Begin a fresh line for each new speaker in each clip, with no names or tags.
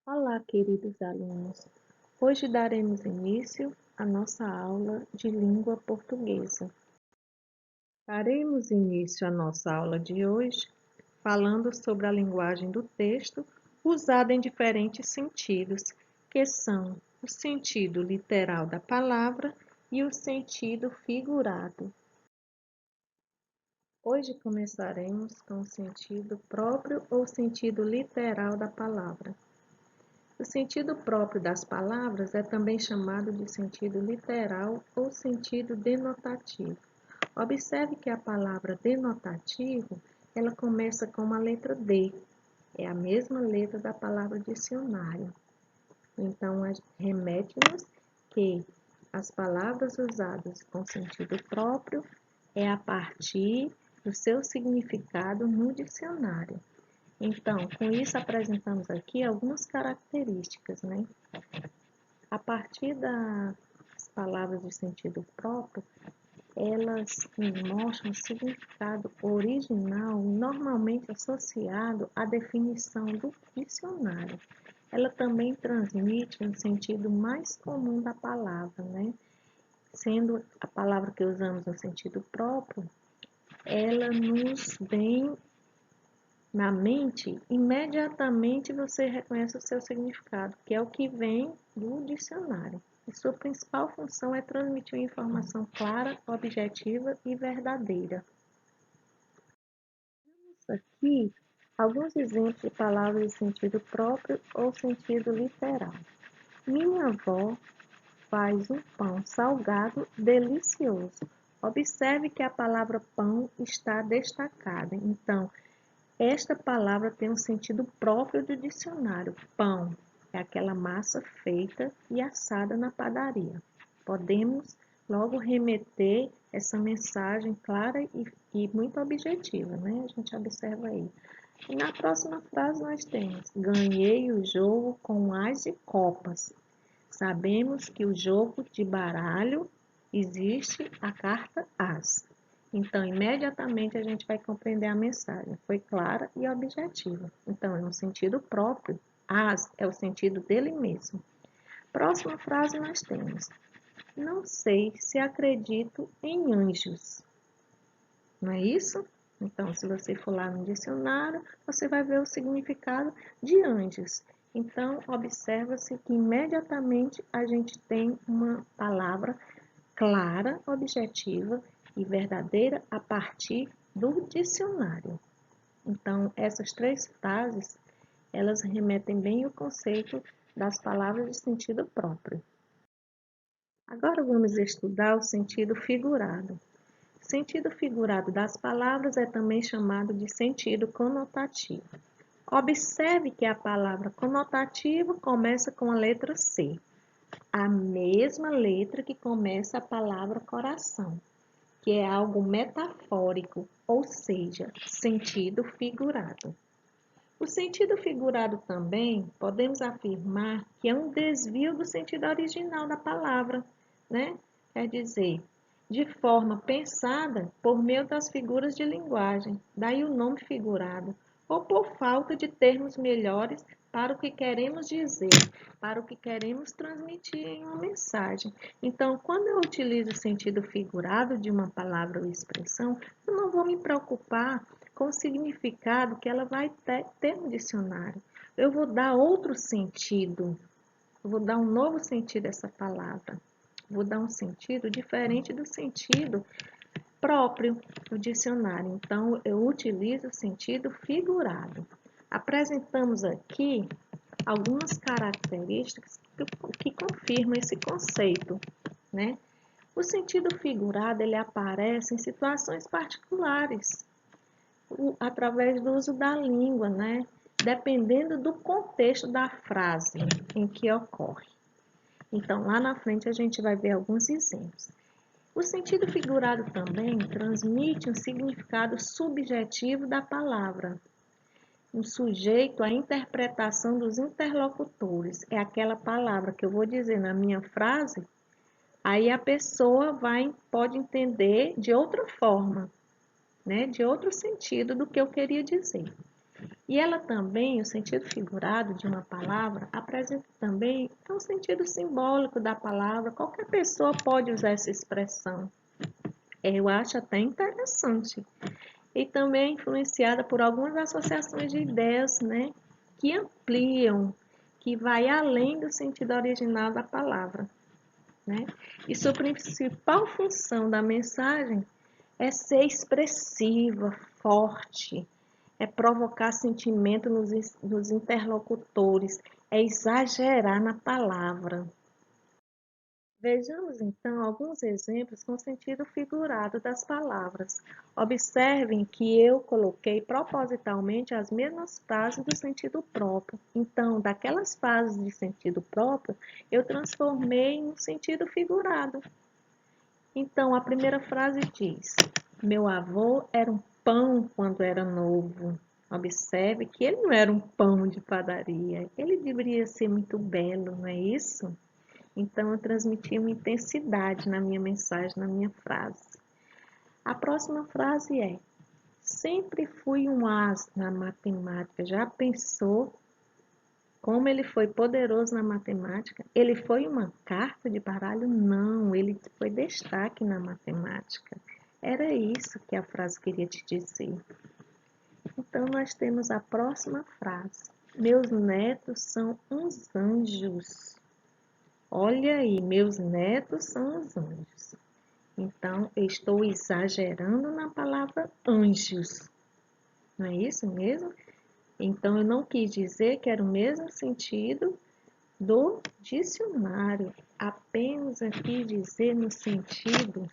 Olá, queridos alunos. Hoje daremos início à nossa aula de língua portuguesa. Daremos início à nossa aula de hoje falando sobre a linguagem do texto usada em diferentes sentidos, que são o sentido literal da palavra e o sentido figurado. Hoje começaremos com o sentido próprio ou sentido literal da palavra. O sentido próprio das palavras é também chamado de sentido literal ou sentido denotativo. Observe que a palavra denotativo, ela começa com a letra D. É a mesma letra da palavra dicionário. Então, remete-nos que as palavras usadas com sentido próprio é a partir do seu significado no dicionário. Então, com isso apresentamos aqui algumas características, né? A partir das palavras de sentido próprio, elas mostram o significado original normalmente associado à definição do dicionário. Ela também transmite um sentido mais comum da palavra, né? Sendo a palavra que usamos no sentido próprio, ela nos vem na mente, imediatamente você reconhece o seu significado, que é o que vem do dicionário. E sua principal função é transmitir uma informação clara, objetiva e verdadeira. Temos aqui alguns exemplos de palavras de sentido próprio ou sentido literal. Minha avó faz um pão salgado delicioso. Observe que a palavra pão está destacada. Então, esta palavra tem um sentido próprio do dicionário. Pão é aquela massa feita e assada na padaria. Podemos logo remeter essa mensagem clara e muito objetiva, né? A gente observa aí. E na próxima frase nós temos: ganhei o jogo com as e copas. Sabemos que o jogo de baralho existe a carta as. Então, imediatamente a gente vai compreender a mensagem. Foi clara e objetiva. Então, é um sentido próprio. As é o sentido dele mesmo. Próxima frase nós temos: não sei se acredito em anjos. Não é isso? Então, se você for lá no dicionário, você vai ver o significado de anjos. Então, observa-se que imediatamente a gente tem uma palavra clara, objetiva e verdadeira a partir do dicionário. Então, essas três frases, elas remetem bem ao conceito das palavras de sentido próprio. Agora vamos estudar o sentido figurado. O sentido figurado das palavras é também chamado de sentido conotativo. Observe que a palavra conotativo começa com a letra C, a mesma letra que começa a palavra coração, que é algo metafórico, ou seja, sentido figurado. O sentido figurado também podemos afirmar que é um desvio do sentido original da palavra, né? Quer dizer, de forma pensada por meio das figuras de linguagem, daí o nome figurado, ou por falta de termos melhores para o que queremos dizer, para o que queremos transmitir em uma mensagem. Então, quando eu utilizo o sentido figurado de uma palavra ou expressão, eu não vou me preocupar com o significado que ela vai ter no dicionário. Eu vou dar outro sentido, eu vou dar um novo sentido a essa palavra. Vou dar um sentido diferente do sentido próprio do dicionário. Então, eu utilizo o sentido figurado. Apresentamos aqui algumas características que confirmam esse conceito, né? O sentido figurado, ele aparece em situações particulares, através do uso da língua, né? Dependendo do contexto da frase em que ocorre. Então, lá na frente a gente vai ver alguns exemplos. O sentido figurado também transmite um significado subjetivo da palavra, um sujeito à interpretação dos interlocutores. É aquela palavra que eu vou dizer na minha frase, aí a pessoa pode entender de outra forma, né? De outro sentido do que eu queria dizer. E ela também, o sentido figurado de uma palavra, apresenta também o sentido simbólico da palavra. Qualquer pessoa pode usar essa expressão. Eu acho até interessante. E também é influenciada por algumas associações de ideias, né, que ampliam, que vai além do sentido original da palavra, né? E sua principal função da mensagem é ser expressiva, forte, é provocar sentimento nos interlocutores, é exagerar na palavra. Vejamos então alguns exemplos com sentido figurado das palavras. Observem que eu coloquei propositalmente as mesmas frases do sentido próprio. Então, daquelas frases de sentido próprio, eu transformei em um sentido figurado. Então, a primeira frase diz: meu avô era um pão quando era novo. Observe que ele não era um pão de padaria, ele deveria ser muito belo, não é isso? Então, eu transmiti uma intensidade na minha mensagem, na minha frase. A próxima frase é: sempre fui um as na matemática. Já pensou como ele foi poderoso na matemática? Ele foi uma carta de baralho? Não, ele foi destaque na matemática. Era isso que a frase queria te dizer. Então, nós temos a próxima frase: meus netos são uns anjos. Olha aí, meus netos são os anjos. Então, eu estou exagerando na palavra anjos. Não é isso mesmo? Então, eu não quis dizer que era o mesmo sentido do dicionário. Apenas aqui dizer no sentido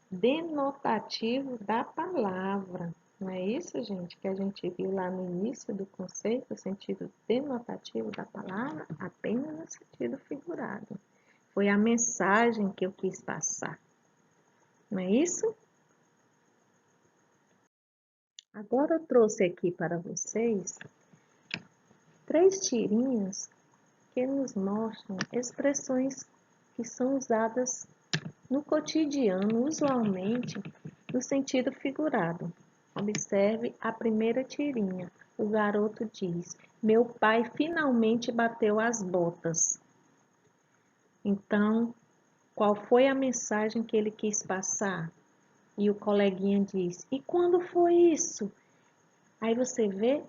denotativo da palavra. Não é isso, gente, que a gente viu lá no início do conceito, o sentido denotativo da palavra, apenas no sentido figurado. Foi a mensagem que eu quis passar. Não é isso? Agora eu trouxe aqui para vocês 3 tirinhas que nos mostram expressões que são usadas no cotidiano, usualmente, no sentido figurado. Observe a primeira tirinha. O garoto diz: meu pai finalmente bateu as botas. Então, qual foi a mensagem que ele quis passar? E o coleguinha diz: e quando foi isso? Aí você vê: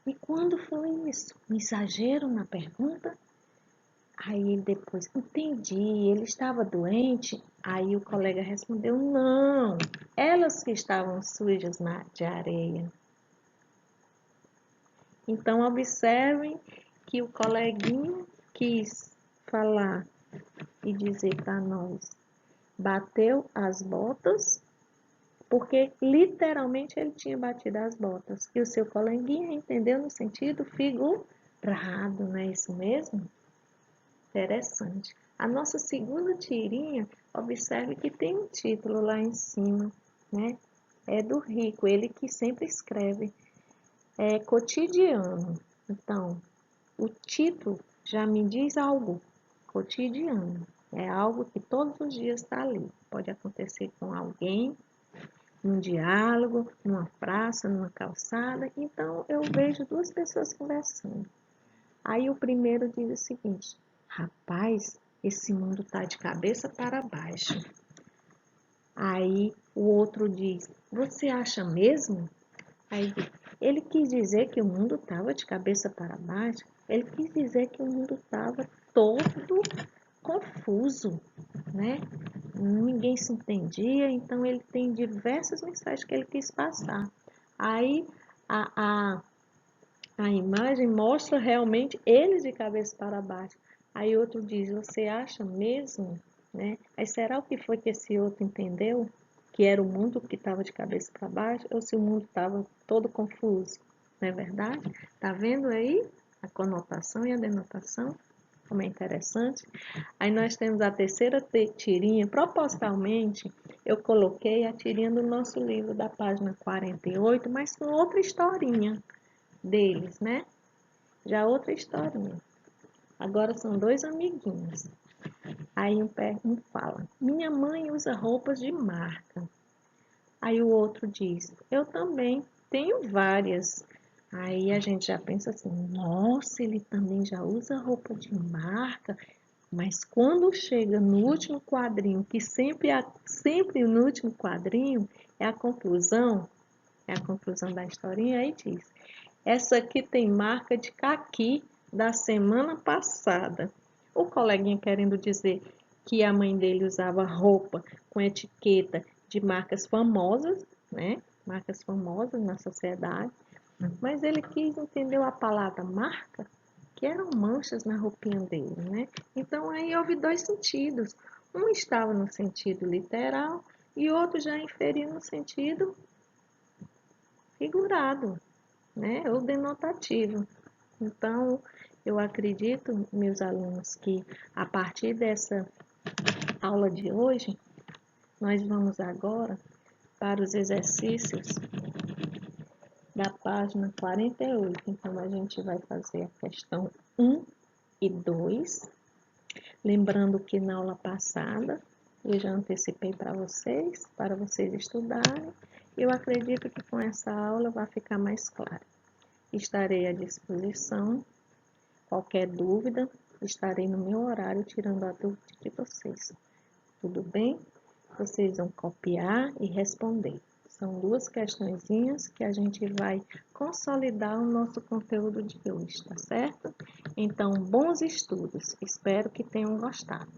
e quando foi isso? Um exagero na pergunta? Aí ele depois: entendi, ele estava doente? Aí o colega respondeu: não, elas que estavam sujas de areia. Então observem que o coleguinha quis falar e dizer para nós: bateu as botas, porque literalmente ele tinha batido as botas. E o seu coleguinha entendeu no sentido figurado, não é isso mesmo? Interessante. A nossa segunda tirinha, observe que tem um título lá em cima, né? É do Rico, ele que sempre escreve. É cotidiano. Então, o título já me diz algo. Cotidiano. É algo que todos os dias está ali. Pode acontecer com alguém, num diálogo, numa praça, numa calçada. Então, eu vejo 2 pessoas conversando. Aí o primeiro diz o seguinte: rapaz, esse mundo tá de cabeça para baixo. Aí o outro diz: você acha mesmo? Aí ele quis dizer que o mundo estava de cabeça para baixo. Ele quis dizer que o mundo estava todo confuso, né? Ninguém se entendia, então ele tem diversas mensagens que ele quis passar. Aí a, a imagem mostra realmente eles de cabeça para baixo. Aí outro diz: você acha mesmo? Né? Aí será o que foi que esse outro entendeu? Que era o mundo que estava de cabeça para baixo ou se o mundo estava todo confuso? Não é verdade? Tá vendo aí a conotação e a denotação? Como é interessante. Aí nós temos a terceira tirinha. Propositalmente, eu coloquei a tirinha do nosso livro da página 48, mas com outra historinha deles, né? Já outra historinha. Agora são 2 amiguinhos. Aí um fala: minha mãe usa roupas de marca. Aí o outro diz: eu também tenho várias. Aí a gente já pensa assim, nossa, ele também já usa roupa de marca, mas quando chega no último quadrinho, que sempre no último quadrinho é a conclusão da historinha, aí diz, essa aqui tem marca de caqui da semana passada. O coleguinha querendo dizer que a mãe dele usava roupa com etiqueta de marcas famosas, né? Marcas famosas na sociedade. Mas ele quis entender a palavra marca, que eram manchas na roupinha dele, né? Então aí houve dois sentidos. Um estava no sentido literal e outro já inferiu no sentido figurado, né? Ou denotativo. Então, eu acredito, meus alunos, que a partir dessa aula de hoje, nós vamos agora para os exercícios da página 48. Então, a gente vai fazer a questão 1 e 2. Lembrando que na aula passada eu já antecipei para vocês estudarem. Eu acredito que com essa aula vai ficar mais claro. Estarei à disposição. Qualquer dúvida, estarei no meu horário tirando a dúvida de vocês. Tudo bem? Vocês vão copiar e responder. São duas questõezinhas que a gente vai consolidar o nosso conteúdo de hoje, tá certo? Então, bons estudos. Espero que tenham gostado.